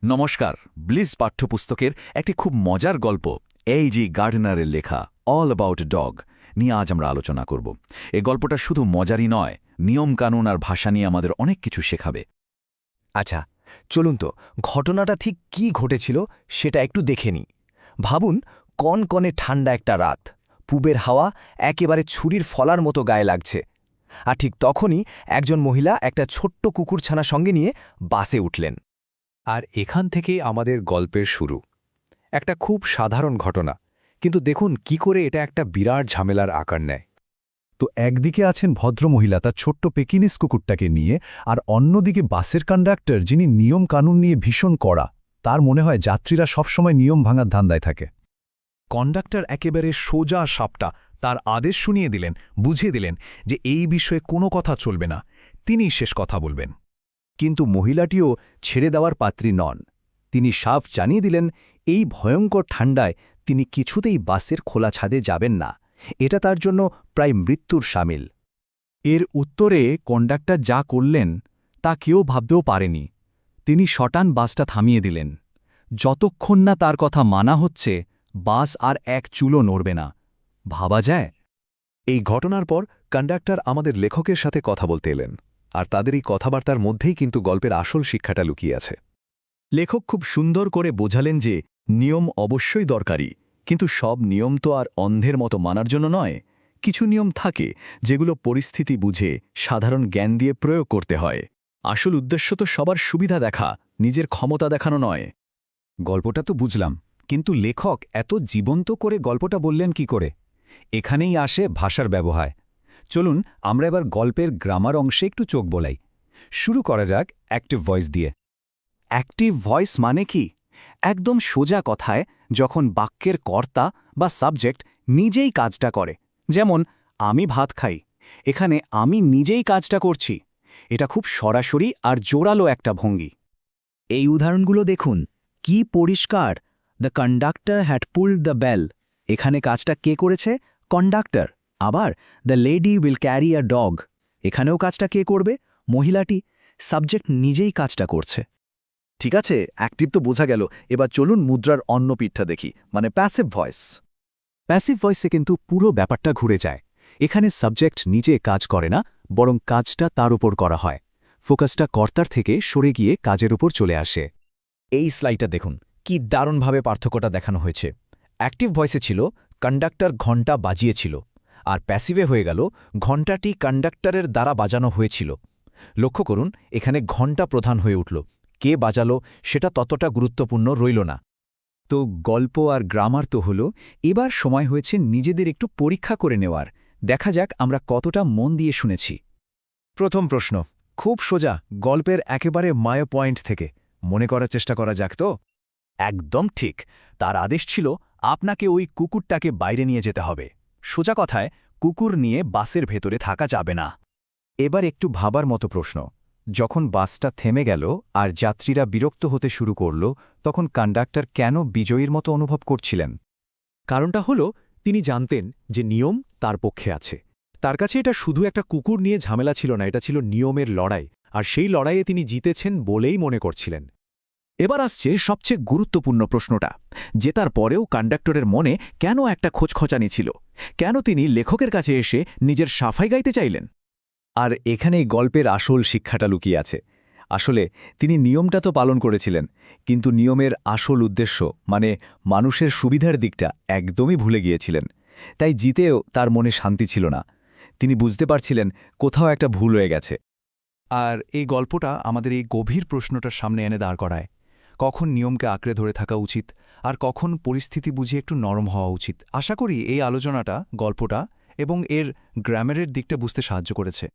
নমস্কার। ব্লিজ পাঠ্যপুস্তকের একটি খুব মজার গল্প এই গার্ডনারের লেখা অল অ্যাবাউট ডগ নিয়ে আজ আমরা আলোচনা করব। এই গল্পটা শুধু মজারই নয়, নিয়মকানুন আর ভাষা নিয়ে আমাদের অনেক কিছু শেখাবে। আচ্ছা, চলুন তো ঘটনাটা ঠিক কি ঘটেছিল সেটা একটু দেখে নিই। ভাবুন, কনকনে ঠান্ডা একটা রাত, পূবের হাওয়া একেবারে ছুরির ফলার মতো গায়ে লাগছে। আর ঠিক তখনই একজন মহিলা একটা ছোট্ট কুকুরছানা সঙ্গে নিয়ে বাসে উঠলেন। আর এখান থেকেই আমাদের গল্পের শুরু। একটা খুব সাধারণ ঘটনা, কিন্তু দেখুন কি করে এটা একটা বিরাট ঝামেলার আকার নেয়। তো একদিকে আছেন ভদ্রমহিলা তার ছোট্ট পেকিনিস কুকুরটাকে নিয়ে, আর অন্যদিকে বাসের কন্ডাক্টর যিনি নিয়ম কানুন নিয়ে ভীষণ কড়া। তার মনে হয় যাত্রীরা সবসময় নিয়ম ভাঙার ধান্দায় থাকে। কন্ডাক্টর একেবারে সোজা সাপটা তার আদেশ শুনিয়ে দিলেন, বুঝিয়ে দিলেন যে এই বিষয়ে কোনো কথা চলবে না, তিনিই শেষ কথা বলবেন। কিন্তু মহিলাটিও ছেড়ে দেওয়ার পাত্রী নন। তিনি সাফ জানিয়ে দিলেন এই ভয়ঙ্কর ঠান্ডায় তিনি কিছুতেই বাসের খোলা ছাদে যাবেন না, এটা তার জন্য প্রায় মৃত্যুর শামিল। এর উত্তরে কন্ডাক্টর যা করলেন তা কেউ ভাবতেও পারেনি। তিনি শটান বাসটা থামিয়ে দিলেন। যতক্ষণ না তার কথা মানা হচ্ছে, বাস আর এক চুলও নড়বে না। ভাবা যায়? এই ঘটনার পর কন্ডাক্টর আমাদের লেখকের সাথে কথা বলতে এলেন, আর তাদের এই কথাবার্তার মধ্যেই কিন্তু গল্পের আসল শিক্ষাটা লুকিয়ে আছে। লেখক খুব সুন্দর করে বোঝালেন যে নিয়ম অবশ্যই দরকারি, কিন্তু সব নিয়ম তো আর অন্ধের মতো মানার জন্য নয়। কিছু নিয়ম থাকে যেগুলো পরিস্থিতি বুঝে সাধারণ জ্ঞান দিয়ে প্রয়োগ করতে হয়। আসল উদ্দেশ্য তো সবার সুবিধা দেখা, নিজের ক্ষমতা দেখানো নয়। গল্পটা তো বুঝলাম, কিন্তু লেখক এত জীবন্ত করে গল্পটা বললেন কি করে? এখানেই আসে ভাষার ব্যবহার। চলুন আমরা এবার গল্পের গ্রামার অংশে একটু চোখ বোলাই। শুরু করা যাক অ্যাক্টিভ ভয়েস দিয়ে। অ্যাক্টিভ ভয়েস মানে কি? একদম সোজা কথায় যখন বাক্যের কর্তা বা সাবজেক্ট নিজেই কাজটা করে। যেমন আমি ভাত খাই, এখানে আমি নিজেই কাজটা করছি। এটা খুব সরাসরি আর জোরালো একটা ভঙ্গি। এই উদাহরণগুলো দেখুন, কি পরিষ্কার। The conductor had pulled the bell, এখানে কাজটা কে করেছে? কন্ডাক্টর। আবার the lady will carry a dog, এখানেও কাজটা কে করবে? মহিলাটি। সাবজেক্ট নিজেই কাজটা করছে। ঠিক আছে, অ্যাক্টিভ তো বোঝা গেল। এবার চলুন মুদ্রার অন্য পিঠটা দেখি, মানে প্যাসিভ ভয়েস। প্যাসিভ ভয়েসে কিন্তু পুরো ব্যাপারটা ঘুরে যায়। এখানে সাবজেক্ট নিজে কাজ করে না, বরং কাজটা তার উপর করা হয়। ফোকাসটা কর্তার থেকে সরে গিয়ে কাজের উপর চলে আসে। এই স্লাইডটা দেখুন, কি দারুণভাবে পার্থক্যটা দেখানো হয়েছে। অ্যাক্টিভ ভয়েসে ছিল কন্ডাক্টর ঘণ্টা বাজিয়েছিল, আর প্যাসিভে হয়ে গেল ঘণ্টাটি কন্ডাক্টরের দ্বারা বাজানো হয়েছিল। লক্ষ্য করুন, এখানে ঘণ্টা প্রধান হয়ে উঠল, কে বাজালো সেটা ততটা গুরুত্বপূর্ণ রইল না। তো গল্প আর গ্রামার তো হলো, এবার সময় হয়েছে নিজেদের একটু পরীক্ষা করে নেওয়ার। দেখা যাক আমরা কতটা মন দিয়ে শুনেছি। প্রথম প্রশ্ন খুব সোজা, গল্পের একেবারে মায় পয়েন্ট থেকে মনে করার চেষ্টা করা যাক তো। একদম ঠিক। তার আদেশ ছিল আপনাকে ওই কুকুরটাকে বাইরে নিয়ে যেতে হবে। সোজা কথায়, কুকুর নিয়ে বাসের ভেতরে থাকা যাবে না। এবার একটু ভাবার মতো প্রশ্ন। যখন বাসটা থেমে গেল আর যাত্রীরা বিরক্ত হতে শুরু করল, তখন কন্ডাক্টর কেন বিজয়ীর মতো অনুভব করছিলেন? কারণটা হলো, তিনি জানতেন যে নিয়ম তার পক্ষে আছে। তার কাছে এটা শুধু একটা কুকুর নিয়ে ঝামেলা ছিল না, এটা ছিল নিয়মের লড়াই, আর সেই লড়াইয়ে তিনি জিতেছেন বলেই মনে করছিলেন। এবার আসছে সবচেয়ে গুরুত্বপূর্ণ প্রশ্নটা। জেতার পরেও কন্ডাক্টরের মনে কেন একটা খোঁজখচানি ছিল? কেন তিনি লেখকের কাছে এসে নিজের সাফাই গাইতে চাইলেন? আর এখানেই গল্পের আসল শিক্ষাটা লুকিয়ে আছে। আসলে তিনি নিয়মটা তো পালন করেছিলেন, কিন্তু নিয়মের আসল উদ্দেশ্য মানে মানুষের সুবিধার দিকটা একদমই ভুলে গিয়েছিলেন। তাই জিতেও তার মনে শান্তি ছিল না। তিনি বুঝতে পারছিলেন কোথাও একটা ভুল হয়ে গেছে। আর এই গল্পটা আমাদের এই গভীর প্রশ্নটার সামনে এনে দাঁড় করায়, কখন নিয়মকে আঁকড়ে ধরে থাকা উচিত আর কখন পরিস্থিতি বুঝে একটু নরম হওয়া উচিত। আশা করি এই আলোচনাটা গল্পটা এবং এর গ্রামারের দিকটা বুঝতে সাহায্য করেছে।